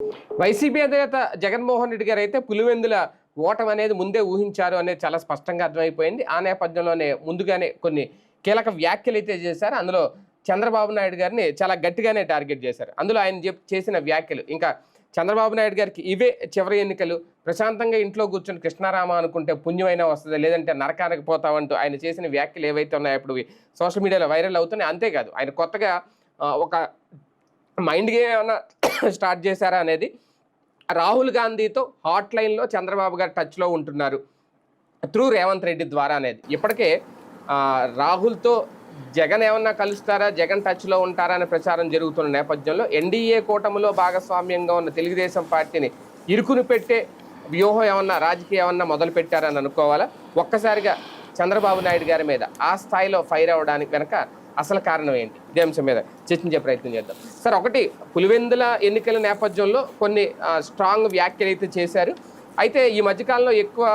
YCP అధినేత జగన్మోహన్ రెడ్డి గారు అయితే పులివెందుల ఓటమి అనేది ముందే ఊహించారు అనేది చాలా స్పష్టంగా అర్థమైపోయింది. ఆ నేపథ్యంలోనే ముందుగానే కొన్ని కీలక వ్యాఖ్యలు అయితే చేశారు. అందులో చంద్రబాబు నాయుడు గారిని చాలా గట్టిగానే టార్గెట్ చేశారు. అందులో ఆయన చేసిన వ్యాఖ్యలు ఇంకా చంద్రబాబు నాయుడు గారికి ఇవే చివరి ఎన్నికలు, ప్రశాంతంగా ఇంట్లో కూర్చొని కృష్ణారామ అనుకుంటే పుణ్యమైనా వస్తుంది, లేదంటే నరకానికి పోతామంటూ ఆయన చేసిన వ్యాఖ్యలు ఏవైతే ఉన్నాయో ఇప్పుడు సోషల్ మీడియాలో వైరల్ అవుతున్నాయి. అంతేకాదు ఆయన కొత్తగా ఒక మైండ్ గేమ్ ఏమన్నా స్టార్ట్ చేశారా అనేది, రాహుల్ గాంధీతో హాట్ లైన్లో చంద్రబాబు గారు టచ్లో ఉంటున్నారు త్రూ రేవంత్ రెడ్డి ద్వారా అనేది. ఇప్పటికే రాహుల్తో జగన్ ఏమన్నా కలుస్తారా, జగన్ టచ్లో ఉంటారా అనే ప్రచారం జరుగుతున్న నేపథ్యంలో ఎన్డీఏ కూటమిలో భాగస్వామ్యంగా ఉన్న తెలుగుదేశం పార్టీని ఇరుకుని పెట్టే వ్యూహం ఏమన్నా రాజకీయం ఏమన్నా మొదలు పెట్టారని అనుకోవాలా? ఒక్కసారిగా చంద్రబాబు నాయుడు గారి మీద ఆ స్థాయిలో ఫైర్ అవ్వడానికి వెనక అసలు కారణం ఏంటి? ఇదే అంశం మీద చర్చించే ప్రయత్నం చేద్దాం. సార్, ఒకటి పులివెందుల ఎన్నికల నేపథ్యంలో కొన్ని స్ట్రాంగ్ వ్యాఖ్యలు అయితే చేశారు. అయితే ఈ మధ్యకాలంలో ఎక్కువ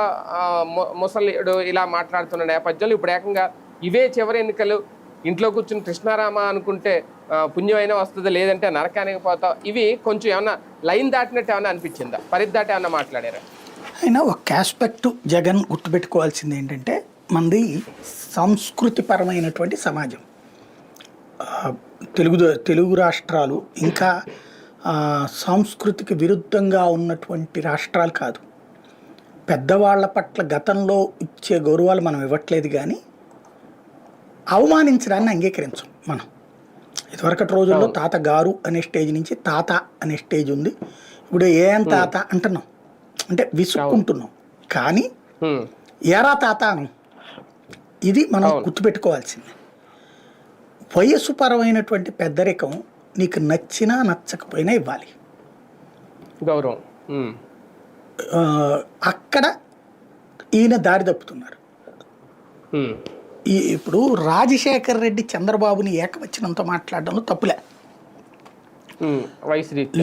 ముసలిడు ఇలా మాట్లాడుతున్న నేపథ్యంలో ఇప్పుడు ఏకంగా ఇవే చివరి ఎన్నికలు, ఇంట్లో కూర్చుని కృష్ణారామ అనుకుంటే పుణ్యమైనా వస్తుంది, లేదంటే నరకానికి పోతావు, ఇవి కొంచెం ఏమన్నా లైన్ దాటినట్టు ఏమన్నా అనిపించిందా? పరిదాటి ఏమన్నా మాట్లాడారా? అయినా ఒక ఆస్పెక్ట్ జగన్ గుర్తుపెట్టుకోవాల్సింది ఏంటంటే, మనది సంస్కృతిపరమైనటువంటి సమాజం. తెలుగు రాష్ట్రాలు ఇంకా సంస్కృతికి విరుద్ధంగా ఉన్నటువంటి రాష్ట్రాలు కాదు. పెద్దవాళ్ల పట్ల గతంలో ఇచ్చే గౌరవాలు మనం ఇవ్వట్లేదు, కానీ అవమానించడాన్ని అంగీకరించం మనం. ఇదివరకటి రోజుల్లో తాత గారు అనే స్టేజ్ నుంచి తాత అనే స్టేజ్ ఉంది. ఇప్పుడు ఏం తాత అంటున్నాం అంటే విసుక్కుంటున్నాం, కానీ ఏరా తాత అను. ఇది మనం గుర్తుపెట్టుకోవాల్సింది. వయస్సు పరమైనటువంటి పెద్దరికం నీకు నచ్చినా నచ్చకపోయినా ఇవ్వాలి, గౌరవం. అక్కడ ఈయన దారి తప్పుతున్నారు. ఇప్పుడు రాజశేఖర్ రెడ్డి చంద్రబాబుని ఏకవచనంతో మాట్లాడడంలో తప్పులే,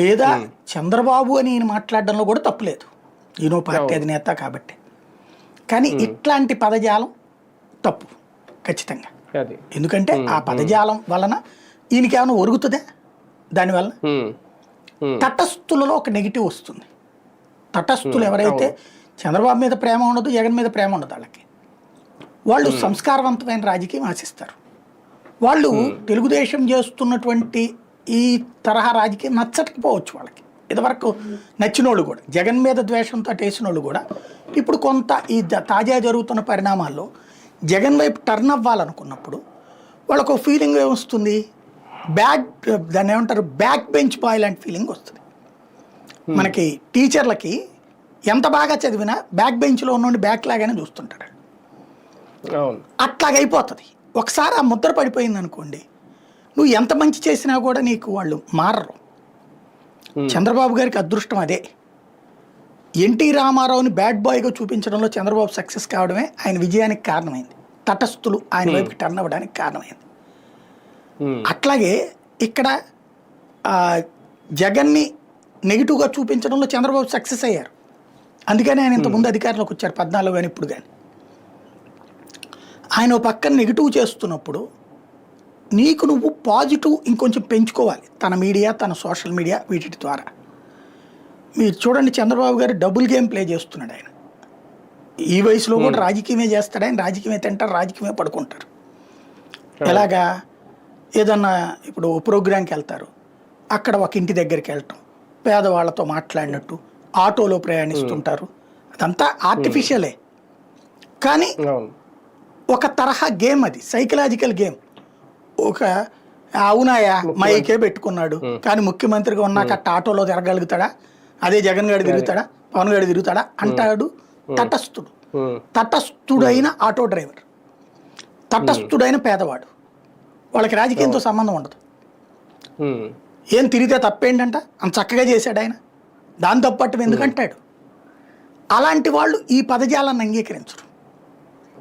లేదా చంద్రబాబు అని ఈయన మాట్లాడడంలో కూడా తప్పులేదు, ఈయనో పార్టీ అధినేత కాబట్టి. కానీ ఇట్లాంటి పదజాలం తప్పు ఖచ్చితంగా. ఎందుకంటే ఆ పదజాలం వలన ఈయనకి ఏమైనా ఒరుగుతుందా? దానివల్ల తటస్థులలో ఒక నెగిటివ్ వస్తుంది. తటస్థులు ఎవరైతే చంద్రబాబు మీద ప్రేమ ఉండదు, జగన్ మీద ప్రేమ ఉండదు, వాళ్ళు సంస్కారవంతమైన రాజకీయం ఆశిస్తారు. వాళ్ళు తెలుగుదేశం చేస్తున్నటువంటి ఈ తరహా రాజకీయం నచ్చకపోవచ్చు వాళ్ళకి. ఇదివరకు నచ్చిన వాళ్ళు కూడా, జగన్ మీద ద్వేషంతో వేసిన వాళ్ళు కూడా ఇప్పుడు కొంత ఈ తాజా జరుగుతున్న పరిణామాల్లో జగన్ వైపు టర్న్ అవ్వాలనుకున్నప్పుడు వాళ్ళకు ఫీలింగ్ ఏమొస్తుంది? దాన్ని ఏమంటారు, బ్యాక్ బెంచ్ బాయ్ లాంటి ఫీలింగ్ వస్తుంది. మనకి టీచర్లకి ఎంత బాగా చదివినా బ్యాక్ బెంచ్లో ఉన్నోడిని బ్యాక్ లాగానే చూస్తుంటాడు. అట్లాగైపోతుంది. ఒకసారి ఆ ముద్ర పడిపోయింది అనుకోండి, నువ్వు ఎంత మంచి చేసినా కూడా నీకు వాళ్ళు మారరు. చంద్రబాబు గారికి అదృష్టం అదే. ఎన్టీ రామారావుని బ్యాడ్ బాయ్గా చూపించడంలో చంద్రబాబు సక్సెస్ కావడమే ఆయన విజయానికి కారణమైంది. తటస్థులు ఆయన వైపుకి టర్న్ అవ్వడానికి కారణమైంది. అట్లాగే ఇక్కడ జగన్ని నెగిటివ్గా చూపించడంలో చంద్రబాబు సక్సెస్ అయ్యారు. అందుకని ఆయన ఇంతకుముందు అధికారంలోకి వచ్చారు 14 కానీ ఇప్పుడు కానీ. ఆయన పక్కన నెగిటివ్ చేస్తున్నప్పుడు నీకు నువ్వు పాజిటివ్ ఇంకొంచెం పెంచుకోవాలి. తన మీడియా, తన సోషల్ మీడియా, వీటి ద్వారా. మీరు చూడండి, చంద్రబాబు గారు డబుల్ గేమ్ ప్లే చేస్తున్నాడు. ఆయన ఈ వయసులో కూడా రాజకీయమే చేస్తాడు. ఆయన రాజకీయమే తింటారు, రాజకీయమే పడుకుంటారు. ఎలాగా? ఏదన్నా ఇప్పుడు ప్రోగ్రాంకి వెళ్తారు, అక్కడ ఒక ఇంటి దగ్గరికి వెళ్ళటం, పేదవాళ్లతో మాట్లాడినట్టు ఆటోలో ప్రయాణిస్తుంటారు. అదంతా ఆర్టిఫిషియలే, కానీ ఒక తరహా గేమ్ అది, సైకలాజికల్ గేమ్. ఒక అవునాయా మైకే పెట్టుకున్నాడు, కానీ ముఖ్యమంత్రిగా ఉన్నాక ఆటోలో తిరగలుగుతాడా? అదే జగన్ గారు తిరుగుతాడా, పవన్ గారు తిరుగుతాడా అంటాడు. తటస్థుడు, తటస్థుడైన ఆటో డ్రైవర్, తటస్థుడైన పేదవాడు, వాళ్ళకి రాజకీయంతో సంబంధం ఉండదు. ఏం తిరిగితే తప్పేంటంట, అంత చక్కగా చేశాడు ఆయన, దాని తప్పట్టం ఎందుకంటాడు. అలాంటి వాళ్ళు ఈ పదజాలాన్ని అంగీకరించరు.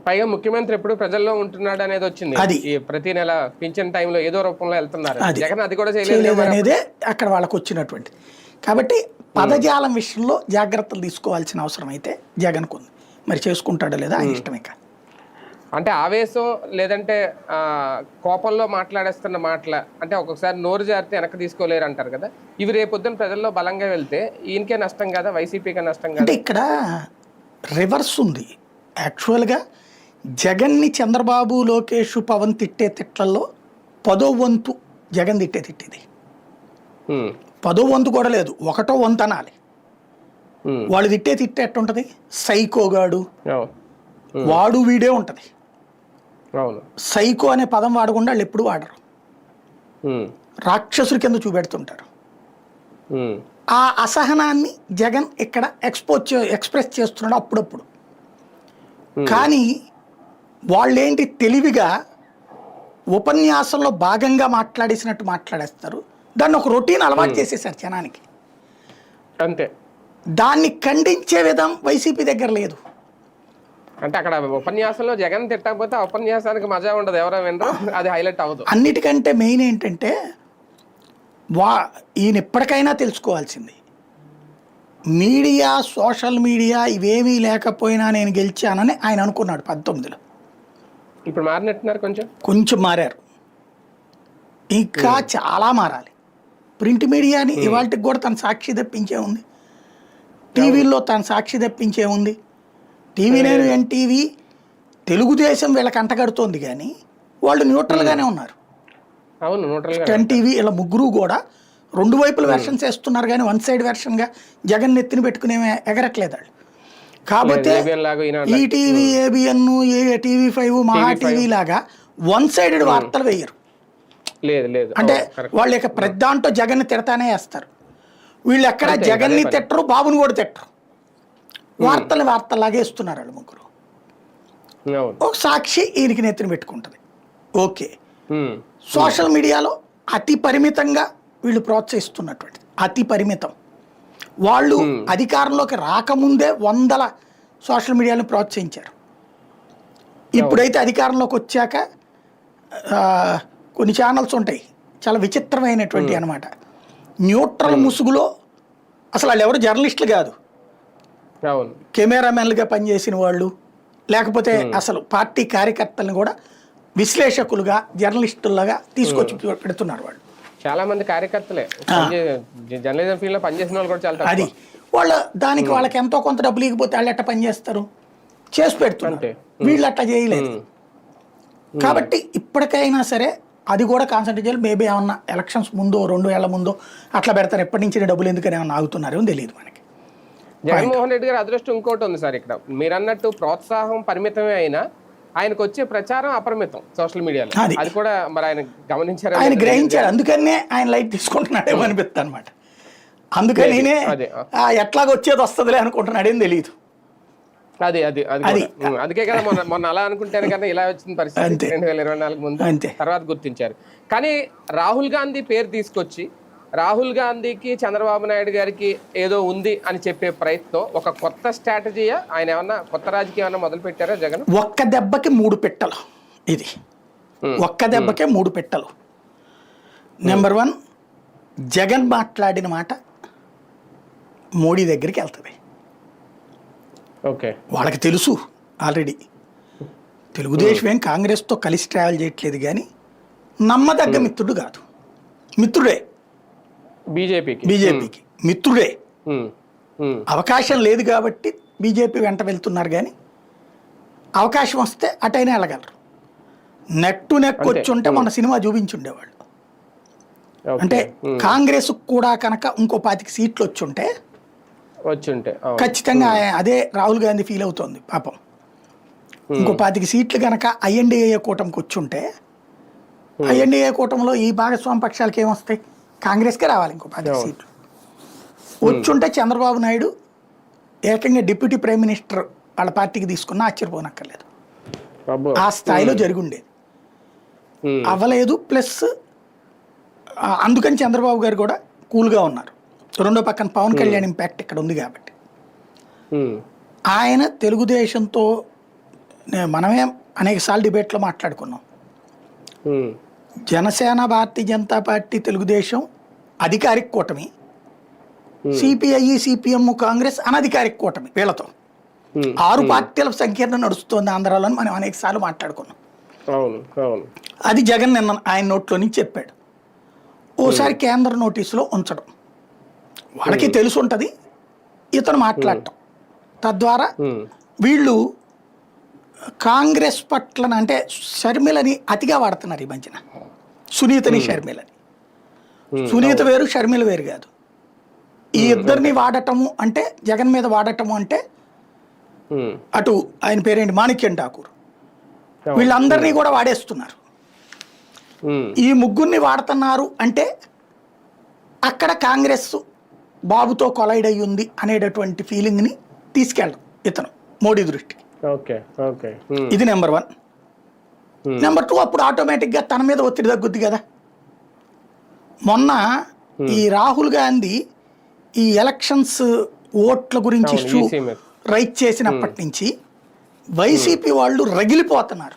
పైగా ముఖ్యమంత్రి ఎప్పుడు ప్రజల్లో ఉంటున్నాడు అనేది వచ్చింది. అది ప్రతి నెల పింఛన్ టైంలో ఏదో రూపంలో వెళ్తున్నారు. జగన్ అది కూడా చేయలేదు అనేదే అక్కడ వాళ్ళకు వచ్చినటువంటి. కాబట్టి పదజాలం విషయంలో జాగ్రత్తలు తీసుకోవాల్సిన అవసరం అయితే జగన్కు ఉంది. మరి చేసుకుంటాడో లేదా ఆయన ఇష్టమే. అంటే ఆవేశం లేదంటే కోపంలో మాట్లాడేస్తున్న మాటల అంటే ఒక్కొక్కసారి నోరు జారితే వెనక్కి తీసుకోలేరు అంటారు కదా, ఇవి రేపొద్దున ప్రజల్లో బలంగా వెళ్తే ఈయనకే నష్టం కదా, వైసీపీకే నష్టం అంటే కదా. ఇక్కడ రివర్స్ ఉంది. యాక్చువల్గా జగన్ని చంద్రబాబు, లోకేష్, పవన్ తిట్టే తిట్లలో 10వ వంతు జగన్ తిట్టే తిట్టేది. 10వ వంతు కూడా లేదు, 1వ వంతు అనాలి. వాళ్ళు తిట్టే తిట్టే ఎట్టుంటది, సైకోగాడు వాడు వీడే ఉంటది. సైకో అనే పదం వాడకుండా వాళ్ళు ఎప్పుడు వాడరు, రాక్షసుల కింద చూపెడుతుంటారు. ఆ అసహనాన్ని జగన్ ఇక్కడ ఎక్స్ప్రెస్ చేస్తున్నాడు అప్పుడప్పుడు. కానీ వాళ్ళేంటి తెలివిగా ఉపన్యాసంలో భాగంగా మాట్లాడేసినట్టు మాట్లాడేస్తారు. దాన్ని ఒక రొటీన్ అలవాటు చేసేసారు జనానికి. అంతే. దాన్ని ఖండించే విధం వైసీపీ దగ్గర లేదు. అంటే అక్కడ ఉపన్యాసంలో జగన్ తిట్టకపోతే ఆ ఉపన్యాసానికి మజా ఉండదు, ఎవరో వినరు, అది హైలైట్ అవ్వదు. అన్నిటికంటే మెయిన్ ఏంటంటే ఈయన ఎప్పటికైనా తెలుసుకోవాల్సింది, మీడియా, సోషల్ మీడియా ఇవేమీ లేకపోయినా నేను గెలిచానని ఆయన అనుకున్నాడు 19లో. ఇప్పుడు మారినట్టున్నారు, కొంచెం మారారు, ఇంకా చాలా మారాలి. ప్రింట్ మీడియాని ఇవాళకి కూడా తన సాక్షి తెప్పించే ఉంది, టీవీల్లో తన సాక్షి తెప్పించే ఉంది. టీవీ నేను ఎన్టీవీ తెలుగుదేశం వీళ్ళకి అంటగడుతోంది, కానీ వాళ్ళు న్యూట్రల్గానే ఉన్నారు. టెన్ టీవీ ఇలా ముగ్గురు కూడా రెండు వైపుల వెర్షన్స్ వేస్తున్నారు, కానీ వన్ సైడ్ వెర్షన్గా జగన్ నెత్తిని పెట్టుకునే ఎగరట్లేదు వాళ్ళు. కాకపోతే ఈటీవీ, ఏబిఎన్, TV5, మహా టీవీ లాగా వన్ సైడెడ్ వార్తలు వేయరు. అంటే వాళ్ళు ఇక ప్రధాంతో జగన్ని తిడతానే వేస్తారు. వీళ్ళు ఎక్కడ జగన్ని తిట్టరు, బాబుని కూడా తిట్టరు, వార్తల్లాగే ఇస్తున్నారు వాళ్ళు ముగ్గురు. ఒక సాక్షి ఈయనకి నెత్తిన పెట్టుకుంటుంది. ఓకే, సోషల్ మీడియాలో అతి పరిమితంగా వీళ్ళు ప్రోత్సహిస్తున్నటువంటిది, అతి పరిమితం. వాళ్ళు అధికారంలోకి రాకముందే 100 సోషల్ మీడియాని ప్రోత్సహించారు. ఇప్పుడైతే అధికారంలోకి వచ్చాక కొన్ని ఛానల్స్ ఉంటాయి చాలా విచిత్రమైనటువంటి అనమాట. న్యూట్రల్ ముసుగులో అసలు వాళ్ళు ఎవరు జర్నలిస్టులు కాదు, కెమెరామెన్లుగా పనిచేసిన వాళ్ళు, లేకపోతే అసలు పార్టీ కార్యకర్తలను కూడా విశ్లేషకులుగా, జర్నలిస్టులుగా తీసుకొచ్చి పెడుతున్నారు వాళ్ళు. చాలా మంది కార్యకర్తలే జర్నలిజం ఫీల్డ్ లో పనిచేసిన వాళ్ళు కూడా చాలా. అది వాళ్ళ దానికి వాళ్ళకి ఎంతో కొంత డబ్బులు ఇకపోతే వాళ్ళు ఎట్లా పనిచేస్తారు, చేసి పెడుతున్నారు. వీళ్ళు అట్లా చేయలేదు. కాబట్టి ఇప్పటికైనా సరే అది కూడా కాన్సన్ట్రేట్ చేయాలి. మేబీ ఏమన్నా ఎలక్షన్స్ ముందో 2 ఏళ్ల ముందో అట్లా పెడతారు. ఎప్పటి నుంచి డబ్బులు ఎందుకని ఏమన్నా ఆగుతున్నారో తెలియదు మనకి. జగన్మోహన్ రెడ్డి గారు అదృష్టం ఇంకోటి ఉంది సార్, ఇక్కడ మీరు అన్నట్టు ప్రోత్సాహం పరిమితమే అయినా ఆయనకు వచ్చే ప్రచారం అపరిమితం సోషల్ మీడియాలో. అది కూడా మరి ఆయన గమనించారు, ఆయన గ్రహించారు. అందుకనే ఆయన లైట్ తీసుకుంటున్నాడేమో అనిపిస్తుంది అనమాట. అందుకని నేనే ఎట్లాగ వచ్చేది వస్తుందిలే అనుకుంటున్నాడేం తెలియదు. అందుకే కదా మొన్న అలా అనుకుంటాను కదా ఇలా వచ్చిన పరిస్థితి 2024 ముందు తర్వాత గుర్తించారు. కానీ రాహుల్ గాంధీ పేరు తీసుకొచ్చి రాహుల్ గాంధీకి చంద్రబాబు నాయుడు గారికి ఏదో ఉంది అని చెప్పే ప్రయత్నం ఒక కొత్త స్ట్రాటజీయా? ఆయన ఏమన్నా కొత్త రాజకీయం ఏమన్నా మొదలు పెట్టారా జగన్? ఒక్క దెబ్బకి 3 పెట్టలు. ఇది ఒక్క దెబ్బకే 3 పెట్టలు. నెంబర్ 1, జగన్ మాట్లాడిన మాట మోడీ దగ్గరికి వెళ్తుంది. ఓకే, వాళ్ళకి తెలుసు ఆల్రెడీ తెలుగుదేశం ఏం కాంగ్రెస్తో కలిసి ట్రావెల్ చేయట్లేదు, కానీ నమ్మదగ్గ మిత్రుడు కాదు. మిత్రుడే, బీజేపీకి మిత్రుడే. అవకాశం లేదు కాబట్టి బీజేపీ వెంట వెళ్తున్నారు, కానీ అవకాశం వస్తే అటైనా వెళ్ళగలరు. నెక్ టు నెక్ వచ్చి ఉంటే మన సినిమా చూపించుండేవాళ్ళు. అంటే కాంగ్రెస్ కూడా కనుక ఇంకో 25 సీట్లు వచ్చుంటే ఖచ్చితంగా అదే రాహుల్ గాంధీ ఫీల్ అవుతోంది పాపం. ఇంకో 25 సీట్లు కనుక ఐఎన్డీఏ కూటమికి వచ్చుంటే, ఐఎన్డీఏ కూటమిలో ఈ భాగస్వామి పక్షాలకి ఏమొస్తాయి, కాంగ్రెస్కే రావాలి ఇంకో 10 సీట్లు వచ్చుంటే చంద్రబాబు నాయుడు ఏకంగా డిప్యూటీ ప్రైమ్ మినిస్టర్ వాళ్ళ పార్టీకి తీసుకున్నా ఆశ్చర్యపోనక్కర్లేదు. ఆ స్థాయిలో జరుగుండేది, అవ్వలేదు. ప్లస్ అందుకని చంద్రబాబు గారు కూడా కూల్గా ఉన్నారు. రెండో పక్కన పవన్ కళ్యాణ్ ఇంపాక్ట్ ఇక్కడ ఉంది కాబట్టి ఆయన తెలుగుదేశంతో మనమే అనేకసార్లు డిబేట్లో మాట్లాడుకున్నాం. జనసేన, భారతీయ జనతా పార్టీ, తెలుగుదేశం అధికారిక కూటమి, సిపిఐ, సిపిఎం, కాంగ్రెస్ అనధికారిక కూటమి వీళ్ళతో. 6 పార్టీల సంకీర్ణం నడుస్తుంది ఆంధ్రాలో అని మనం అనేక సార్లు మాట్లాడుకున్నాం. అవును అవును అది జగన్ నిన్న ఆయన నోట్లో నుంచి చెప్పాడు. ఓసారి కేంద్ర నోటీసులో ఉంచడం, వాళ్ళకి తెలిసి ఉంటుంది, ఇతను మాట్లాడటం, తద్వారా వీళ్ళు కాంగ్రెస్ పట్ల అంటే షర్మిలని అతిగా వాడుతున్నారు ఈ మధ్యన. సునీతని షర్మిలని, సునీత వేరు షర్మిల వేరు కాదు. ఈ ఇద్దరిని వాడటము అంటే జగన్ మీద వాడటము అంటే అటు ఆయన పేరేంటి మాణిక్యం ఠాకూర్, వీళ్ళందరినీ కూడా వాడేస్తున్నారు. ఈ ముగ్గురిని వాడుతున్నారు అంటే అక్కడ కాంగ్రెస్ బాబుతో కొలైడ్ అయ్యి ఉంది అనేటటువంటి ఫీలింగ్ని తీసుకెళ్ళడం ఇతను మోడీ దృష్టికి. ఇది నెంబర్ 1. నెంబర్ 2, అప్పుడు ఆటోమేటిక్గా తన మీద ఒత్తిడి తగ్గుద్ది కదా. మొన్న ఈ రాహుల్ గాంధీ ఈ ఎలక్షన్స్ ఓట్ల గురించి ఇష్యూ రైట్ చేసినప్పటి నుంచి వైసీపీ వాళ్ళు రగిలిపోతున్నారు.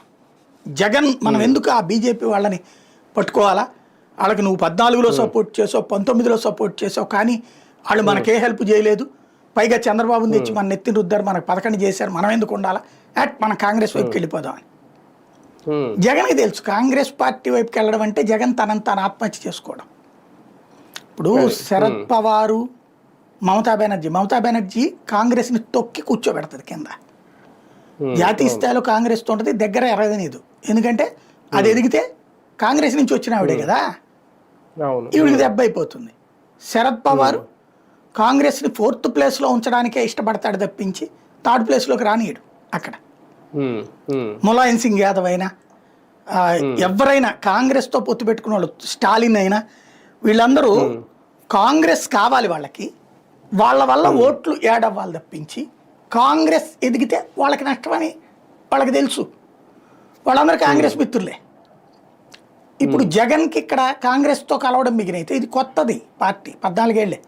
జగన్ మనం ఎందుకు ఆ బీజేపీ వాళ్ళని పట్టుకోవాలా, వాళ్ళకి నువ్వు 14లో సపోర్ట్ చేసావు, 19లో సపోర్ట్ చేసావు, కానీ వాళ్ళు మనకే హెల్ప్ చేయలేదు, పైగా చంద్రబాబుని తెచ్చి మన నెత్తిన రుద్దారు, మనకు 11 చేశారు, మనం ఎందుకు ఉండాలా, మనం కాంగ్రెస్ వైపుకి వెళ్ళిపోదామని. జగన్కి తెలుసు కాంగ్రెస్ పార్టీ వైపుకి వెళ్ళడం అంటే జగన్ తనని తాను ఆత్మహత్య చేసుకోవడం. ఇప్పుడు శరద్ పవారు, మమతా బెనర్జీ కాంగ్రెస్ని తొక్కి కూర్చోబెడుతుంది కింద. జాతీయ స్థాయిలో కాంగ్రెస్తో ఉంటుంది, దగ్గర ఎరగదనేదు, ఎందుకంటే అది ఎదిగితే కాంగ్రెస్ నుంచి వచ్చిన ఆవిడే కదా, ఈవిడికి దెబ్బ అయిపోతుంది. శరద్ పవార్ కాంగ్రెస్ని 4th ప్లేస్లో ఉంచడానికే ఇష్టపడతాడు తప్పించి 3rd ప్లేస్లోకి రానియడు. అక్కడ ములాయం సింగ్ యాదవ్ అయినా ఎవరైనా కాంగ్రెస్తో పొత్తు పెట్టుకున్న వాళ్ళు, స్టాలిన్ అయినా, వీళ్ళందరూ కాంగ్రెస్ కావాలి వాళ్ళకి, వాళ్ళ వల్ల ఓట్లు యాడ్ అవ్వాలి తప్పించి కాంగ్రెస్ ఎదిగితే వాళ్ళకి నష్టమని వాళ్ళకి తెలుసు. వాళ్ళందరూ కాంగ్రెస్ మిత్రులే. ఇప్పుడు జగన్కి ఇక్కడ కాంగ్రెస్తో కలవడం మిగిలినైతే ఇది కొత్తది పార్టీ, 14 ఏళ్లే.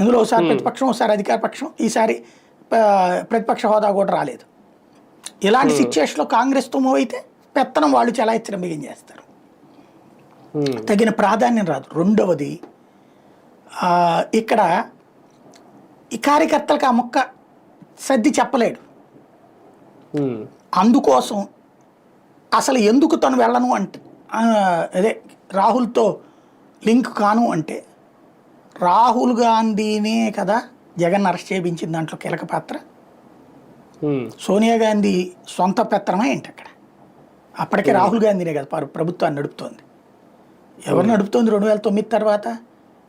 ఇందులో ఒకసారి ప్రతిపక్షం, ఒకసారి అధికార పక్షం, ఈసారి ప్రతిపక్ష హోదా కూడా రాలేదు. ఇలాంటి సిచ్యువేషన్లో కాంగ్రెస్తో మూవ్ అయితే పెత్తనం వాళ్ళు చలాయించడం మిగిలించేస్తారు, తగిన ప్రాధాన్యం రాదు. రెండవది, ఇక్కడ ఈ కార్యకర్తలకు ఆ మొక్క సర్ది చెప్పలేడు. అందుకోసం అసలు ఎందుకు తను వెళ్ళను అంటే అదే రాహుల్తో లింక్ కాను అంటే, రాహుల్ గాంధీనే కదా జగన్ అరెస్ట్ చేయించిన దాంట్లో కీలక పాత్ర. సోనియా గాంధీ సొంత పెత్తనమా ఏంటి అక్కడ? అప్పటికే రాహుల్ గాంధీనే కదా ప్రభుత్వాన్ని నడుపుతోంది. ఎవరు నడుపుతోంది 2009 తర్వాత?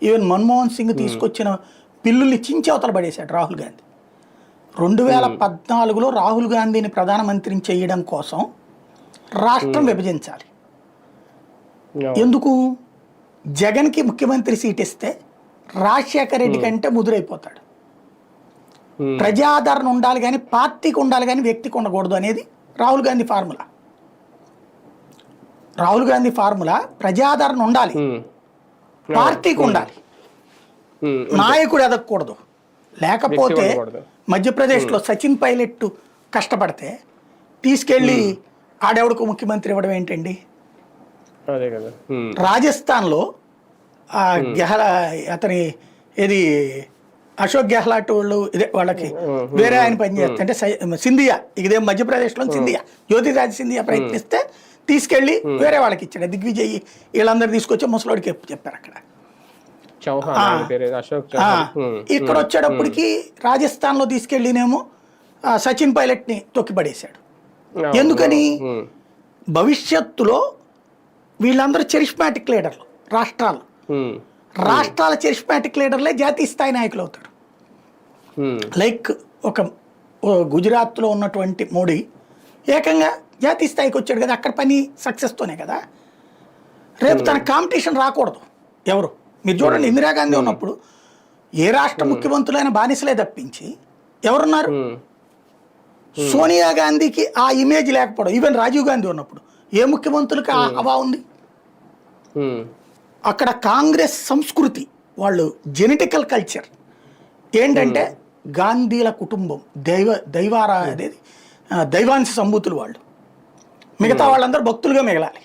ఈవెన్ మన్మోహన్ సింగ్ తీసుకొచ్చిన బిల్లుల్ని చించి అవతల పడేశాడు రాహుల్ గాంధీ. 2014లో రాహుల్ గాంధీని ప్రధానమంత్రిని చేయడం కోసం రాష్ట్రం విభజించాలి. ఎందుకు? జగన్కి ముఖ్యమంత్రి సీట్ ఇస్తే రాజశేఖర రెడ్డి కంటే ముదురైపోతాడు. ప్రజాదరణ ఉండాలి కానీ పార్టీకి ఉండాలి కానీ వ్యక్తికి ఉండకూడదు అనేది రాహుల్ గాంధీ ఫార్ములా. రాహుల్ గాంధీ ఫార్ములా ప్రజాదరణ ఉండాలి, పార్టీకి ఉండాలి, నాయకుడు ఎదగకూడదు. లేకపోతే మధ్యప్రదేశ్లో సచిన్ పైలట్ కష్టపడితే తీసుకెళ్ళి ఆడెవడకు ముఖ్యమంత్రి ఇవ్వడం ఏంటండి? రాజస్థాన్లో అతని ఏది అశోక్ గెహ్లాట్ వాళ్ళు ఇదే వాళ్ళకి వేరే ఆయన పనిచేస్తే అంటే సింధియా, ఇదే మధ్యప్రదేశ్లో సింధియా, జ్యోతిరాజ్ సింధియా ప్రయత్నిస్తే తీసుకెళ్ళి వేరే వాళ్ళకి ఇచ్చాడు. దిగ్విజయ్ వీళ్ళందరూ తీసుకొచ్చి ముసలోడికి చెప్పారు అక్కడ. ఇక్కడ వచ్చేటప్పటికి రాజస్థాన్లో తీసుకెళ్ళినేమో సచిన్ పైలట్ని తొక్కిపడేశాడు. ఎందుకని? భవిష్యత్తులో వీళ్ళందరూ చరిష్మాటిక్ లీడర్లు, రాష్ట్రాల చరిష్మాటిక్ లీడర్లే జాతీయ స్థాయి నాయకులు అవుతారు. లైక్ ఒక గుజరాత్లో ఉన్నటువంటి మోడీ ఏకంగా జాతీయ స్థాయికి వచ్చాడు కదా, అక్కడ పని సక్సెస్తోనే కదా. రేపు తన కాంపిటీషన్ రాకూడదు ఎవరు. మీరు చూడండి, ఇందిరాగాంధీ ఉన్నప్పుడు ఏ రాష్ట్ర ముఖ్యమంత్రులైన బానిసలే తప్పించి ఎవరున్నారు? సోనియా గాంధీకి ఆ ఇమేజ్ లేకపోవడం. ఈవెన్ రాజీవ్ గాంధీ ఉన్నప్పుడు ఏ ముఖ్యమంత్రులకి ఆ హవా ఉంది? అక్కడ కాంగ్రెస్ సంస్కృతి, వాళ్ళు జెనెటికల్ కల్చర్ ఏంటంటే గాంధీల కుటుంబం, దైవాంశ సంభూతులు వాళ్ళు. మిగతా వాళ్ళందరూ భక్తులుగా మిగలాలి.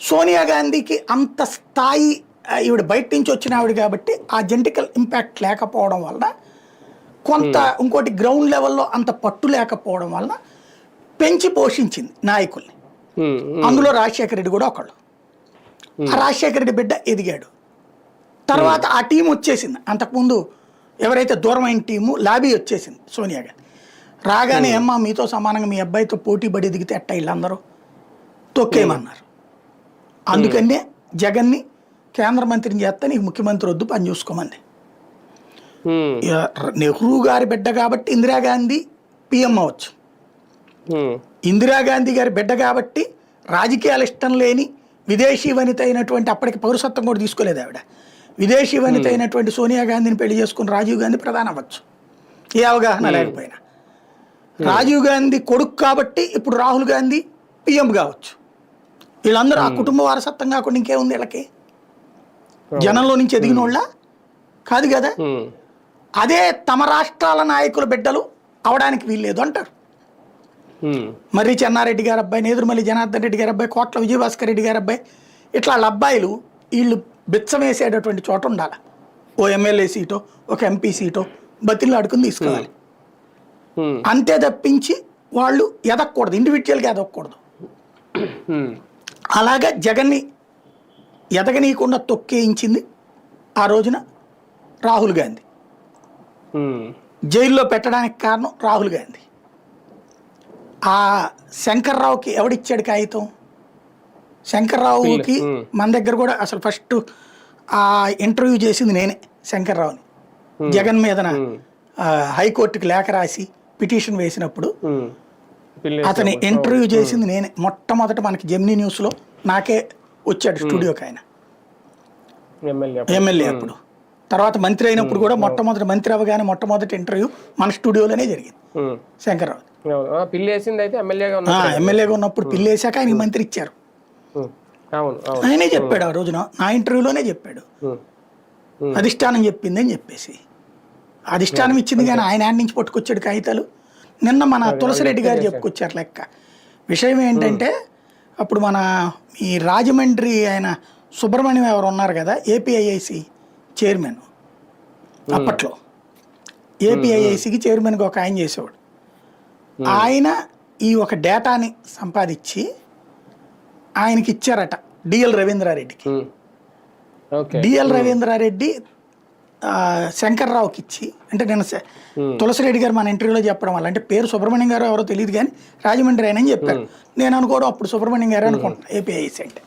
సోనియా గాంధీకి అంత స్థాయి, ఈవిడ బయట నుంచి వచ్చిన ఆవిడ కాబట్టి ఆ జెనెటికల్ ఇంపాక్ట్ లేకపోవడం వల్ల కొంత ఇంకోటి గ్రౌండ్ లెవెల్లో అంత పట్టు లేకపోవడం వలన పెంచి పోషించింది నాయకుల్ని. అందులో రాజశేఖర రెడ్డి కూడా ఒకళ్ళు. ఆ రాజశేఖర రెడ్డి బిడ్డ ఎదిగాడు. తర్వాత ఆ టీం వచ్చేసింది. అంతకుముందు ఎవరైతే దూరమైన టీము లాబీ వచ్చేసింది సోనియా గాంధీ. రాగానే అమ్మా మీతో సమానంగా మీ అబ్బాయితో పోటీ పడి ఎదిగితే ఎట్ట వీళ్ళందరూ తొక్కేయమన్నారు. అందుకనే జగన్ని కేంద్ర మంత్రిని చేస్తే నీకు ముఖ్యమంత్రి వద్దు, పని చూసుకోమంది. నెహ్రూ గారి బిడ్డ కాబట్టి ఇందిరాగాంధీ పిఎం అవ్వచ్చు. ఇందిరాగాంధీ గారి బిడ్డ కాబట్టి రాజకీయాలు ఇష్టం లేని విదేశీ వనిత అయినటువంటి, అప్పటికి పౌరసత్వం కూడా తీసుకోలేదు ఆవిడ, విదేశీ వనిత అయినటువంటి సోనియా గాంధీని పెళ్లి చేసుకుని రాజీవ్ గాంధీ ప్రధాని అవ్వచ్చు ఏ అవగాహన లేకపోయినా. రాజీవ్ గాంధీ కొడుకు కాబట్టి ఇప్పుడు రాహుల్ గాంధీ పిఎం కావచ్చు. వీళ్ళందరూ ఆ కుటుంబ వారసత్వం కాకుండా ఇంకేముంది వీళ్ళకి? జనంలో నుంచి ఎదిగిన వాళ్ళ కాదు కదా. అదే తమ రాష్ట్రాల నాయకుల బిడ్డలు అవడానికి వీల్లేదు అంటారు. మర్రి చెన్నారెడ్డి గారి అబ్బాయి, నేదురుమల్లి జనార్దన్ రెడ్డి గారి అబ్బాయి, కోట్ల విజయభాస్కర్ రెడ్డి గారి అబ్బాయి, ఇట్లా వాళ్ళ అబ్బాయిలు వీళ్ళు బిచ్చం వేసేటటువంటి చోట ఉండాలి. ఓ ఎమ్మెల్యే సీటో ఒక ఎంపీ సీటో బతిలు అడుకుని తీసుకోవాలి. అంతే తప్పించి వాళ్ళు ఎదగకూడదు, ఇండివిజువల్గా ఎదగకూడదు. అలాగా జగన్ని ఎదగనీయకుండా తొక్కేయించింది ఆ రోజున రాహుల్ గాంధీ. జైల్లో పెట్టడానికి కారణం రాహుల్ గాంధీ. ఆ శంకర్రావుకి ఎవడిచ్చాడు కాగితం? శంకర్రావుకి మన దగ్గర కూడా అసలు ఫస్ట్ ఆ ఇంటర్వ్యూ చేసింది నేనే శంకర్రావుని. జగన్ మీదన హైకోర్టుకి లేఖ రాసి పిటిషన్ వేసినప్పుడు అతని ఇంటర్వ్యూ చేసింది నేనే. మొట్టమొదట మనకి జెమినీ న్యూస్లో నాకే వచ్చాడు స్టూడియోకి ఆయన, ఎమ్మెల్యే అప్పుడు. తర్వాత మంత్రి అయినప్పుడు కూడా మొట్టమొదటి మంత్రి అవగానే మొట్టమొదటి ఇంటర్వ్యూ మన స్టూడియోలోనే జరిగింది శంకర్రావు. ఎమ్మెల్యేగా ఉన్నప్పుడు పిల్లేసాక ఆయనకి మంత్రి ఇచ్చారు. ఆయనే చెప్పాడు ఆ రోజున, నా ఇంటర్వ్యూలోనే చెప్పాడు అధిష్టానం చెప్పింది అని చెప్పేసి. అధిష్టానం ఇచ్చింది కానీ ఆయన యాడ్ నుంచి పట్టుకొచ్చాడు కాగితాలు. నిన్న మన తులసిరెడ్డి గారు చెప్పుకొచ్చారు లెక్క. విషయం ఏంటంటే అప్పుడు మన ఈ రాజమండ్రి ఆయన సుబ్రహ్మణ్యం ఎవరు ఉన్నారు కదా, ఏపీఐఐసి చైర్మన్, అప్పట్లో ఏపీఐఐసికి చైర్మన్గా ఒక ఆయన చేసేవాడు. ఆయన ఈ ఒక డేటాని సంపాదించి ఆయనకి ఇచ్చారట డిఎల్ రవీంద్రారెడ్డికి. డిఎల్ రవీంద్రారెడ్డి శంకర్రావుకి ఇచ్చి, అంటే నేను తులసిరెడ్డి గారు మన ఇంటర్వ్యూలో చెప్పడం వల్ల, అంటే పేరు సుబ్రహ్మణ్యం గారు ఎవరో తెలియదు కానీ రాజమండ్రి ఆయన అని చెప్పారు. నేను అనుకోవడం అప్పుడు సుబ్రహ్మణ్యం గారు అనుకుంటున్నాను ఏపీఐసి అంటే.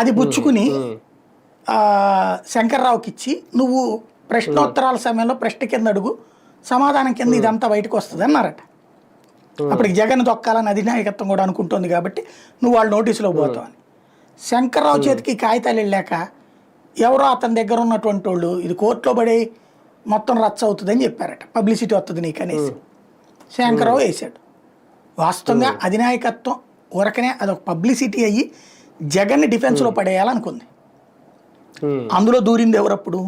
అది పుచ్చుకుని శంకర్రావుకి ఇచ్చి, నువ్వు ప్రశ్నోత్తరాల సమయంలో ప్రశ్న కింద అడుగు, సమాధానం కింద ఇదంతా బయటకు వస్తుంది అన్నారట. అప్పటికి జగన్ తొక్కాలని అధినాయకత్వం కూడా అనుకుంటుంది కాబట్టి నువ్వు వాళ్ళ నోటీసులో పోతావు అని. శంకర్రావు చేతికి కాగితాలు వెళ్ళాక ఎవరో అతని దగ్గర ఉన్నటువంటి వాళ్ళు ఇది కోర్టులో పడి మొత్తం రచ్చ అవుతుందని చెప్పారట, పబ్లిసిటీ వస్తుంది నీకు అనేసి. శంకర్రావు వేసాడు. వాస్తవంగా అధినాయకత్వం ఊరకనే అదొక పబ్లిసిటీ అయ్యి జగన్ని డిఫెన్స్లో పడేయాలనుకుంది. అందులో దూరింది ఎవరప్పుడు?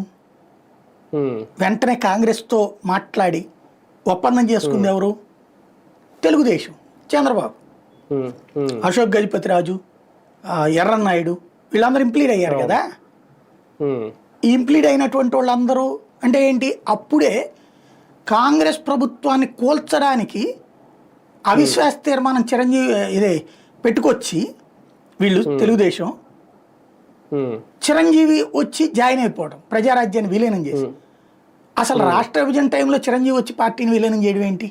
వెంటనే కాంగ్రెస్తో మాట్లాడి ఒప్పందం చేసుకుంది ఎవరు? తెలుగుదేశం, చంద్రబాబు, అశోక్ గజపతిరాజు, ఎర్రన్నాయుడు, వీళ్ళందరూ ఇంప్లీడ్ అయ్యారు కదా. ఇంప్లీడ్ అయినటువంటి వాళ్ళందరూ అంటే ఏంటి? అప్పుడే కాంగ్రెస్ ప్రభుత్వాన్ని కూల్చడానికి అవిశ్వాస తీర్మానం చిరంజీవి ఇదే పెట్టుకొచ్చి వీళ్ళు తెలుగుదేశం, చిరంజీవి వచ్చి జాయిన్ అయిపోవడం, ప్రజారాజ్యాన్ని విలీనం చేసి. అసలు రాష్ట్ర విభజన టైంలో చిరంజీవి వచ్చి పార్టీని విలీనం చేయడం ఏంటి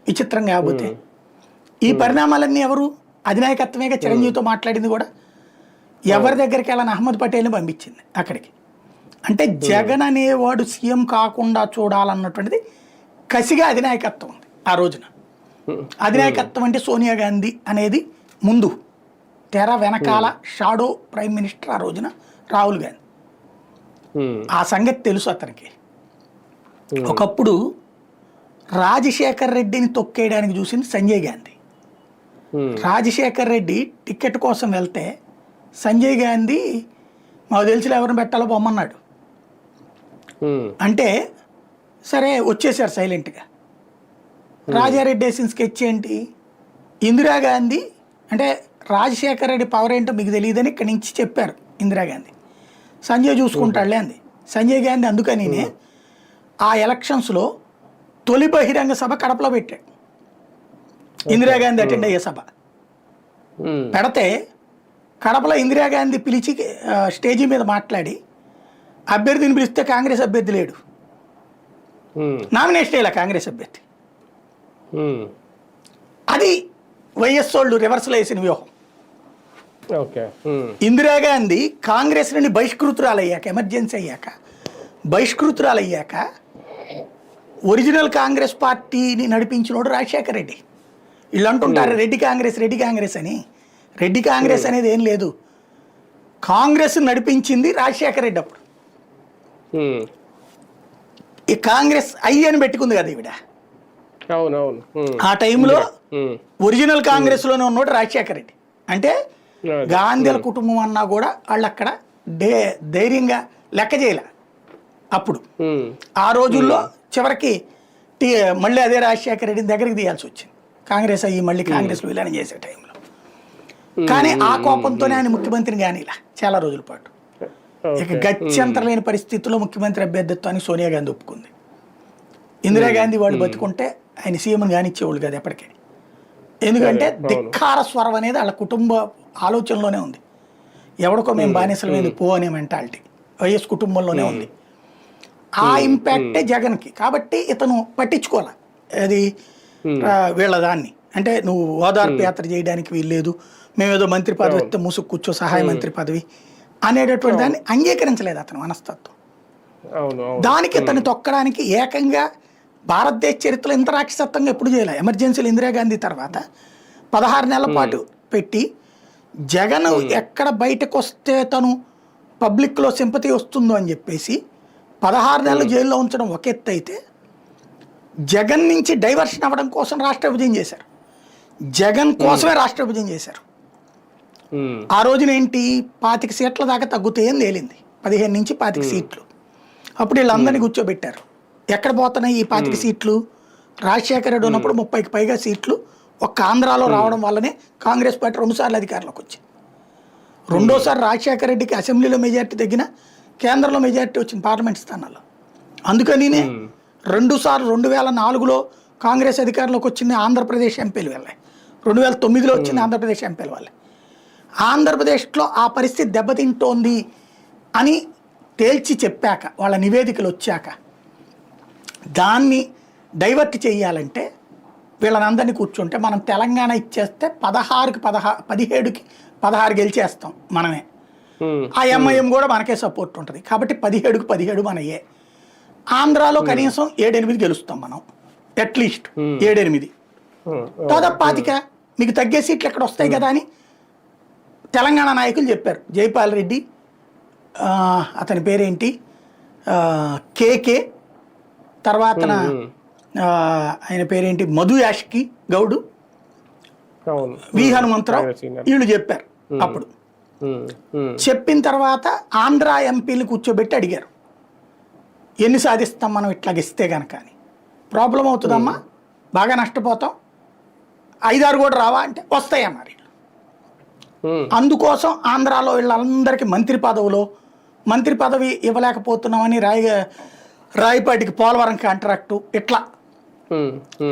విచిత్రం కాకపోతే? ఈ పరిణామాలన్నీ ఎవరు? అధినాయకత్వమేగా చిరంజీవితో మాట్లాడింది కూడా. ఎవరి దగ్గరికి వెళ్ళని అహ్మద్ పటేల్ని పంపించింది అక్కడికి. అంటే జగన్ అనేవాడు సీఎం కాకుండా చూడాలన్నటువంటిది కసిగా అధినాయకత్వం ఉంది ఆ రోజున. అధినాయకత్వం అంటే సోనియా గాంధీ అనేది ముందు, తెర వెనకాల షాడో ప్రైమ్ మినిస్టర్ ఆ రోజున రాహుల్ గాంధీ. ఆ సంగతి తెలుసు అతనికి. ఒకప్పుడు రాజశేఖర్ రెడ్డిని తొక్కేయడానికి చూసింది సంజయ్ గాంధీ. రాజశేఖర్ రెడ్డి టికెట్ కోసం వెళ్తే సంజయ్ గాంధీ మాకు తెలిసిన ఎవరిని పెట్టాలో పొమ్మన్నాడు. అంటే సరే వచ్చేసారు సైలెంట్గా. రాజారెడ్డి వేసిన స్కెచ్ ఏంటి? ఇందిరాగాంధీ అంటే రాజశేఖర్ రెడ్డి పవర్ ఏంటో మీకు తెలియదని ఇక్కడి నుంచి చెప్పారు ఇందిరాగాంధీ. సంజయ్ చూసుకుంటాడులే అంది సంజయ్ గాంధీ. అందుకని ఆ ఎలక్షన్స్లో తొలి బహిరంగ సభ కడపలో పెట్టాడు, ఇందిరాగాంధీ అటెండ్ అయ్యే సభ పెడితే కడపలో ఇందిరాగాంధీ పిలిచి స్టేజీ మీద మాట్లాడి అభ్యర్థిని పిలిస్తే కాంగ్రెస్ అభ్యర్థి లేడు, నామినేషన్ ఇలా కాంగ్రెస్ అభ్యర్థి. అది వైఎస్ వాళ్ళు రివర్సల్ వేసిన వ్యూహం. ఇందిరాగాంధీ కాంగ్రెస్ నుండి బహిష్కృతురాలయ్యాక, ఎమర్జెన్సీ అయ్యాక బహిష్కృతురాలయ్యాక ఒరిజినల్ కాంగ్రెస్ పార్టీని నడిపించినోడు రాజశేఖర రెడ్డి. వీళ్ళు అంటుంటారు రెడ్డి కాంగ్రెస్ అని. రెడ్డి కాంగ్రెస్ అనేది ఏం లేదు, కాంగ్రెస్ నడిపించింది రాజశేఖర రెడ్డి. అప్పుడు ఈ కాంగ్రెస్ అని పెట్టుకుంది కదా ఈవిడ. ఆ టైంలో ఒరిజినల్ కాంగ్రెస్ లోనే ఉన్నాడు రాజశేఖర రెడ్డి. అంటే గాంధీల కుటుంబం అన్నా కూడా వాళ్ళు అక్కడ ధైర్యంగా లెక్క చేయలే అప్పుడు. ఆ రోజుల్లో చివరికి మళ్ళీ అదే రాజశేఖర రెడ్డిని దగ్గరికి తీయాల్సి వచ్చింది, కాంగ్రెస్ అయ్యి మళ్ళీ కాంగ్రెస్ విలీనం చేసే టైంలో. కానీ ఆ కోపంతోనే ఆయన ముఖ్యమంత్రిని కానీలా చాలా రోజుల పాటు. ఇక గత్యంతరం లేని పరిస్థితుల్లో ముఖ్యమంత్రి అభ్యర్థిత్వానికి సోనియా గాంధీ ఒప్పుకుంది. ఇందిరాగాంధీ వాళ్ళు బతుకుంటే ఆయన సీఎం కానిచ్చేవాళ్ళు కాదు ఎప్పటికే. ఎందుకంటే ధిక్కార స్వరం అనేది వాళ్ళ కుటుంబ ఆలోచనలోనే ఉంది. ఎవడికో మేము బానిసలు మీద పో అనే మెంటాలిటీ వైఎస్ కుటుంబంలోనే ఉంది. ఆ ఇంపాక్టే జగన్కి. కాబట్టి ఇతను పట్టించుకోవాలి అది వీళ్ళ దాన్ని. అంటే నువ్వు ఓదార్పు యాత్ర చేయడానికి వీల్లేదు, మేమేదో మంత్రి పదవి ఇస్తే ముసుగు కూర్చో సహాయ మంత్రి పదవి అనేటటువంటి దాన్ని అంగీకరించలేదు అతను మనస్తత్వం. దానికి ఇతను తొక్కడానికి ఏకంగా భారతదేశ చరిత్రలో ఇంత రాక్షసత్వంగా ఎప్పుడు చేయలే. ఎమర్జెన్సీలు ఇందిరాగాంధీ తర్వాత 16 నెలల పాటు పెట్టి జగన్ ఎక్కడ బయటకు వస్తే తను పబ్లిక్లో సింపతి వస్తుందో అని చెప్పేసి 16 నెలలు జైల్లో ఉంచడం ఒక ఎత్తు అయితే, జగన్ నుంచి డైవర్షన్ అవ్వడం కోసం రాష్ట్ర విభజన చేశారు. జగన్ కోసమే రాష్ట్ర విభజన చేశారు. ఆ రోజున ఏంటి 25 సీట్ల దాకా తగ్గుతాయని తేలింది, 15 నుంచి 25 సీట్లు. అప్పుడు వీళ్ళందరినీ కూర్చోబెట్టారు. ఎక్కడ పోతున్నాయి ఈ 25 సీట్లు? రాజశేఖర రెడ్డి ఉన్నప్పుడు 30కి పైగా సీట్లు ఒక్క ఆంధ్రాలో రావడం వల్లనే కాంగ్రెస్ పార్టీ 2 సార్లు అధికారంలోకి వచ్చింది. రెండోసారి రాజశేఖర రెడ్డికి అసెంబ్లీలో మెజార్టీ తగ్గిన, కేంద్రంలో మెజార్టీ వచ్చింది పార్లమెంట్ స్థానాల్లో. అందుకనినే 2 సార్లు 2004లో కాంగ్రెస్ అధికారంలోకి వచ్చింది, ఆంధ్రప్రదేశ్ ఎంపీలు వెళ్ళాయి. 2009లో వచ్చింది ఆంధ్రప్రదేశ్ ఎంపీల వల్లే. ఆంధ్రప్రదేశ్లో ఆ పరిస్థితి దెబ్బతింటోంది అని తేల్చి చెప్పాక, వాళ్ళ నివేదికలు వచ్చాక దాన్ని డైవర్ట్ చేయాలంటే వీళ్ళనందరినీ కూర్చుంటే మనం తెలంగాణ ఇచ్చేస్తే 16కి 17కి 16 గెలిచేస్తాం మనమే. ఆ ఎంఐఎం కూడా మనకే సపోర్ట్ ఉంటుంది. కాబట్టి 17కి 17 మనయే. ఆంధ్రాలో కనీసం 7-8 గెలుస్తాం మనం, అట్లీస్ట్ 7-8. దాదాపు 25 మీకు తగ్గే సీట్లు ఎక్కడ వస్తాయి కదా అని తెలంగాణ నాయకులు చెప్పారు. జైపాల్ రెడ్డి, అతని పేరేంటి, కేకే, తర్వాత ఆయన పేరేంటి, మధు యాష్కి గౌడు, వి హనుమంతరావు, వీళ్ళు చెప్పారు. అప్పుడు చెప్పిన తర్వాత ఆంధ్ర ఎంపీలు కూర్చోబెట్టి అడిగారు, ఎన్ని సాధిస్తాం మనం ఇట్లాగిస్తే కనుక అని. ప్రాబ్లం అవుతుందమ్మా, బాగా నష్టపోతాం, 5-6 కూడా రావా అంటే వస్తాయన్నారు. అందుకోసం ఆంధ్రాలో వీళ్ళందరికీ మంత్రి పదవి ఇవ్వలేకపోతున్నామని రాయపాటికి పోలవరం కాంట్రాక్టు ఇట్లా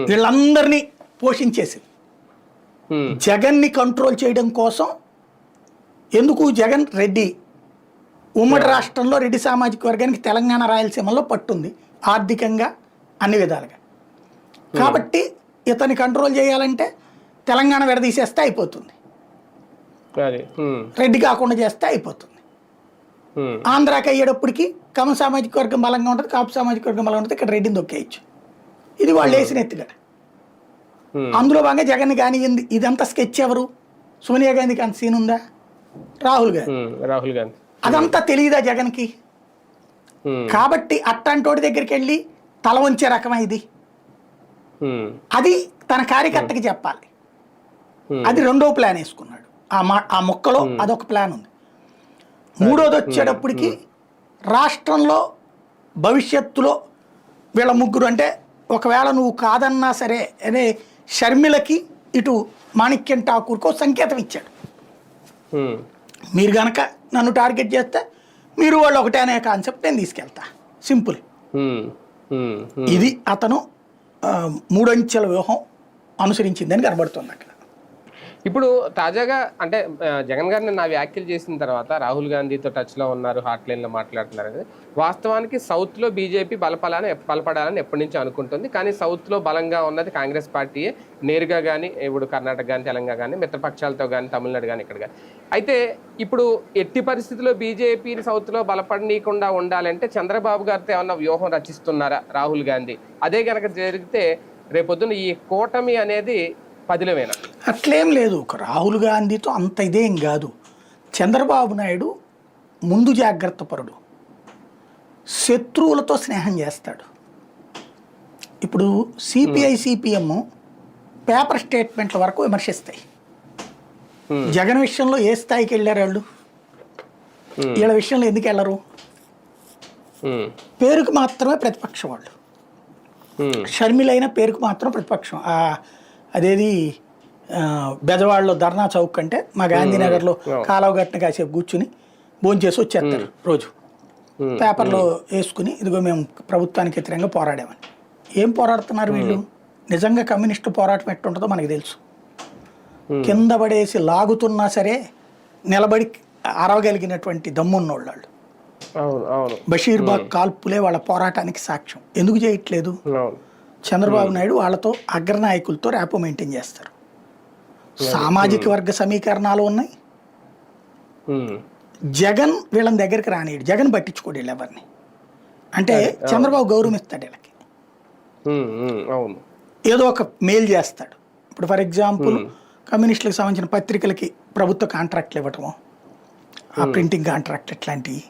వీళ్ళందరినీ పోషించేసి జగన్ని కంట్రోల్ చేయడం కోసం. ఎందుకు జగన్ రెడ్డి ఉమ్మడి రాష్ట్రంలో రెడ్డి సామాజిక వర్గానికి తెలంగాణ రాయలసీమలో పట్టుంది ఆర్థికంగా అన్ని విధాలుగా. కాబట్టి ఇతన్ని కంట్రోల్ చేయాలంటే తెలంగాణ విడదీసేస్తే అయిపోతుంది, రెడ్డి కాకుండా చేస్తే అయిపోతుంది. ఆంధ్రాకి అయ్యేటప్పటికి కమ్మ సామాజిక వర్గం బలంగా ఉంటుంది, కాపు సామాజిక వర్గం బలంగా ఉంటుంది, ఇక్కడ రెడ్డిని దొక్కేయచ్చు. ఇది వాళ్ళు వేసిన ఎత్తుగడ. అందులో భాగంగా జగన్ కానీ ఇదంతా స్కెచ్ ఎవరు? సోనియా గాంధీకి అంత సీన్ ఉందా? రాహుల్ గాంధీ. అదంతా తెలియదా జగన్కి? కాబట్టి అట్టంటోడి దగ్గరికి వెళ్ళి తల వంచే రకమా ఇది? అది తన కార్యకర్తకి చెప్పాలి. అది రెండో ప్లాన్ వేసుకున్నాడు. ఆ మొక్కలో అదొక ప్లాన్ ఉంది. మూడోది వచ్చేటప్పటికి రాష్ట్రంలో భవిష్యత్తులో వీళ్ళ ముగ్గురు, అంటే ఒకవేళ నువ్వు కాదన్నా సరే అదే షర్మిలకి ఇటు మాణిక్యం ఠాకూర్కో సంకేతం ఇచ్చాడు, మీరు కనుక నన్ను టార్గెట్ చేస్తే మీరు వాళ్ళు ఒకటే అనే కాన్సెప్ట్ నేను తీసుకెళ్తా, సింపుల్. ఇది అతను మూడంచెల వ్యూహం అనుసరించిందని కనబడుతుంది అక్కడ. ఇప్పుడు తాజాగా అంటే జగన్ గారు నిన్న వ్యాఖ్యలు చేసిన తర్వాత రాహుల్ గాంధీతో టచ్లో ఉన్నారు, హాట్ లైన్లో మాట్లాడుతున్నారు అనేది వాస్తవానికి సౌత్లో బీజేపీ బలపడాలని ఎప్పటి నుంచో అనుకుంటుంది. కానీ సౌత్లో బలంగా ఉన్నది కాంగ్రెస్ పార్టీయే నేరుగా కానీ, ఇప్పుడు కర్ణాటక కానీ, తెలంగాణ కానీ, మిత్రపక్షాలతో కానీ, తమిళనాడు కానీ, ఇక్కడ కానీ. అయితే ఇప్పుడు ఎట్టి పరిస్థితుల్లో బీజేపీని సౌత్లో బలపడనీయకుండా ఉండాలంటే చంద్రబాబు గారితో ఏమన్నా వ్యూహం రచిస్తున్నారా రాహుల్ గాంధీ? అదే కనుక జరిగితే రేపొద్దున ఈ కూటమి అనేది పదిలమేనా? అట్లేం లేదు. రాహుల్ గాంధీతో అంత ఇదేం కాదు. చంద్రబాబు నాయుడు ముందు జాగ్రత్త పరుడు, శత్రువులతో స్నేహం చేస్తాడు. ఇప్పుడు సిపిఐ సిపిఎం పేపర్ స్టేట్మెంట్ల వరకు విమర్శిస్తాయి. జగన్ విషయంలో ఏ స్థాయికి వెళ్ళారు వాళ్ళు? వీళ్ళ విషయంలో ఎందుకు వెళ్ళరు? పేరుకు మాత్రమే ప్రతిపక్షం వాళ్ళు. షర్మిలైన పేరుకు మాత్రం ప్రతిపక్షం. అదేది బెజవాడలో ధర్నా చౌక్ అంటే మా గాంధీనగర్లో కాలువ గట్టిన కాసేపు కూర్చుని భోంచేసి వచ్చేస్తారు రోజు. పేపర్లో వేసుకుని ఇదిగో మేము ప్రభుత్వానికి వ్యతిరేకంగా పోరాడామని. ఏం పోరాడుతున్నారు వీళ్ళు? నిజంగా కమ్యూనిస్టు పోరాటం ఎట్టుంటుందో మనకు తెలుసు. కింద పడేసి లాగుతున్నా సరే నిలబడి అరవగలిగినటువంటి దమ్మున్నోళ్ళు వాళ్ళు. బషీర్బాగ్ కాల్పులే వాళ్ళ పోరాటానికి సాక్ష్యం. ఎందుకు చేయట్లేదు? చంద్రబాబు నాయుడు వాళ్ళతో అగ్రనాయకులతో ర్యాపో మెయింటైన్ చేస్తారు. సామాజిక వర్గ సమీకరణాలు ఉన్నాయి. జగన్ వీళ్ళని దగ్గరికి రానియడు. జగన్ పట్టించుకోడు వీళ్ళు ఎవరిని. అంటే చంద్రబాబు గౌరవిస్తాడు వీళ్ళకి. ఏదో ఒక మెయిల్ చేస్తాడు. ఇప్పుడు ఫర్ ఎగ్జాంపుల్ కమ్యూనిస్టులకు సంబంధించిన పత్రికలకి ప్రభుత్వ కాంట్రాక్ట్లు ఇవ్వటము, ఆ ప్రింటింగ్ కాంట్రాక్ట్ ఇట్లాంటివి,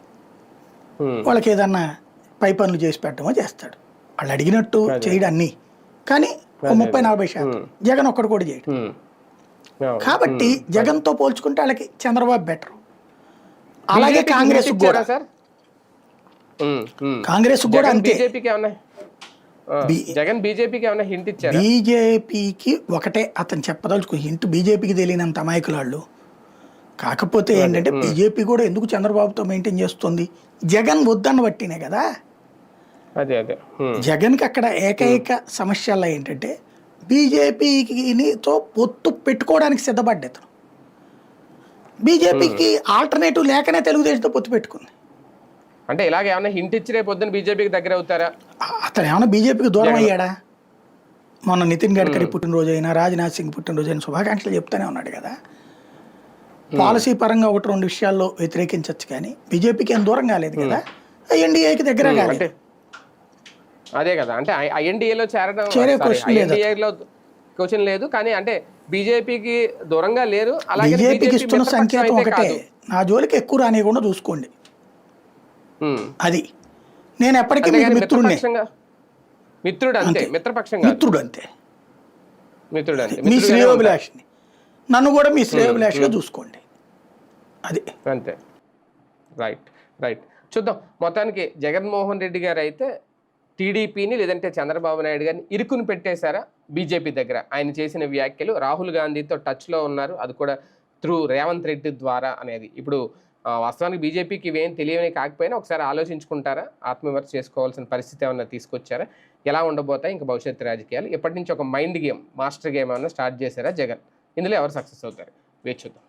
వాళ్ళకి ఏదన్నా పై పనులు చేసి పెట్టడమో చేస్తాడు. వాళ్ళు అడిగినట్టు చేయడం అన్నీ. కానీ 30-40% జగన్ ఒక్కడు కూడా చేయడు. కాబట్టి జగన్తో పోల్చుకుంటే వాళ్ళకి చంద్రబాబు బెటర్. అలాగే కాంగ్రెస్ కూడా అంతే. బీజేపీకి ఒకటే అతను చెప్పదలుచుకో హింట్. బీజేపీకి తెలియనంత అమాయకులు వాళ్ళు. కాకపోతే ఏంటంటే బీజేపీ కూడా ఎందుకు చంద్రబాబుతో మెయింటైన్ చేస్తుంది? జగన్ వద్దన్న బట్టినే కదా. జగన్కి అక్కడ ఏకైక సమస్యల్లో ఏంటంటే బీజేపీతో పొత్తు పెట్టుకోవడానికి సిద్ధపడ్డతను. బీజేపీకి ఆల్టర్నేటివ్ లేకనే తెలుగుదేశంతో పొత్తు పెట్టుకుంది. అంటే ఇలాగ ఏమైనా హింట్ ఇచ్చి రేపు పొద్దున్న బీజేపీకి దగ్గర అవుతారా? అతను ఏమైనా బీజేపీకి దూరం అయ్యాడా? మొన్న నితిన్ గడ్కరీ పుట్టినరోజు అయినా, రాజ్నాథ్ సింగ్ పుట్టినరోజు అయినా శుభాకాంక్షలు చెప్తానే ఉన్నాడు కదా. పాలసీ పరంగా 1-2 విషయాల్లో వ్యతిరేకించవచ్చు, కానీ బీజేపీకి ఏం దూరం కాలేదు కదా. ఎన్డీఏకి దగ్గర కాలేదు. అదే కదా, అంటే ఐఎన్డీఏలో చేరడం క్వశ్చన్ లేదు. కానీ అంటే బీజేపీకి దూరంగా లేరు. అలాగే బీజేపీకి ఇస్తున్న సంకేతం ఒకటే, నా జోలికి ఎక్కువ రానియకుండా చూసుకోండి. అది నేను ఎప్పటికీ మిత్రుడు అంతే, మిత్రుడు అంతే, మీ శ్రేయోభిలాషిని. నన్ను కూడా మీ శ్రేయోభిలాషిగా చూసుకోండి. అది అంతే. రైట్ చూద్దాం. మొత్తానికి జగన్మోహన్ రెడ్డి గారు అయితే టీడీపీని లేదంటే చంద్రబాబు నాయుడు గారిని ఇరుకుని పెట్టేశారా బీజేపీ దగ్గర? ఆయన చేసిన వ్యాఖ్యలు రాహుల్ గాంధీతో టచ్లో ఉన్నారు, అది కూడా త్రూ రేవంత్ రెడ్డి ద్వారా అనేది. ఇప్పుడు వాస్తవానికి బీజేపీకి ఇవేం తెలియని కాకపోయినా ఒకసారి ఆలోచించుకుంటారా? ఆత్మవిమర్శ చేసుకోవాల్సిన పరిస్థితి ఏమన్నా తీసుకొచ్చారా? ఎలా ఉండబోతాయి ఇంకా భవిష్యత్తు రాజకీయాలు? ఎప్పటి నుంచి ఒక మైండ్ గేమ్, మాస్టర్ గేమ్ ఏమన్నా స్టార్ట్ చేశారా జగన్? ఇందులో ఎవరు సక్సెస్ అవుతారు? వేచి చూద్దాం.